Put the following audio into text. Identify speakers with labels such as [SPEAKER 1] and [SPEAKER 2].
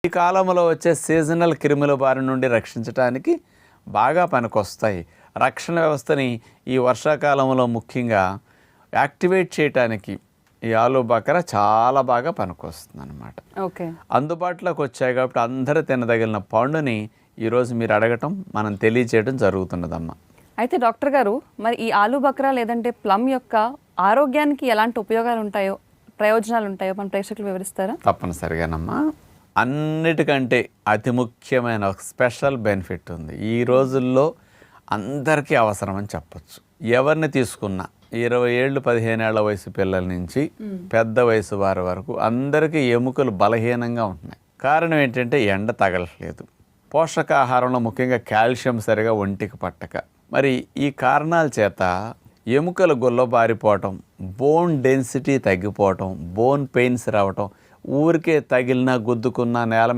[SPEAKER 1] ఈ కాలంలో వచ్చే సీజనల్ క్రిముల బారి నుండి రక్షించడానికి బాగా పనికొస్తాయి. రక్షణ వ్యవస్థని ఈ వర్షాకాలంలో ముఖ్యంగా యాక్టివేట్ చేయడానికి ఈ ఆలు బకరా చాలా బాగా పనికొస్తుంది అన్నమాట.
[SPEAKER 2] ఓకే.
[SPEAKER 1] అందుబాటులోకి వచ్చాయి కాబట్టి అందరూ తినదగిన పండుని ఈరోజు మీరు అడగటం, మనం తెలియచేయడం జరుగుతున్నదమ్మా.
[SPEAKER 2] అయితే డాక్టర్ గారు, మరి ఈ ఆలు బకరా లేదంటే ప్లమ్ యొక్క ఆరోగ్యానికి ఎలాంటి ఉపయోగాలు ఉంటాయో, ప్రయోజనాలు ఉంటాయో మన ప్రేక్షకులు వివరిస్తారా?
[SPEAKER 1] తప్పనిసరిగానమ్మా. అన్నిటికంటే అతి ముఖ్యమైన ఒక స్పెషల్ బెనిఫిట్ ఉంది. ఈ రోజుల్లో అందరికీ అవసరం అని చెప్పచ్చు. ఎవరిని తీసుకున్నా 20 ఏళ్ళు 15 ఏళ్ల వయసు పిల్లల నుంచి పెద్ద వయసు వారి వరకు అందరికీ ఎముకలు బలహీనంగా ఉంటున్నాయి. కారణం ఏంటంటే ఎండ తగలట్లేదు, పోషకాహారంలో ముఖ్యంగా కాల్షియం సరిగా ఒంటికి పట్టక. మరి ఈ కారణాల చేత ఎముకలు గుల్లబారిపోవటం, బోన్ డెన్సిటీ తగ్గిపోవటం, బోన్ పెయిన్స్ రావటం, ఊరికే తగిలినా గుద్దుకున్నా నేల మీద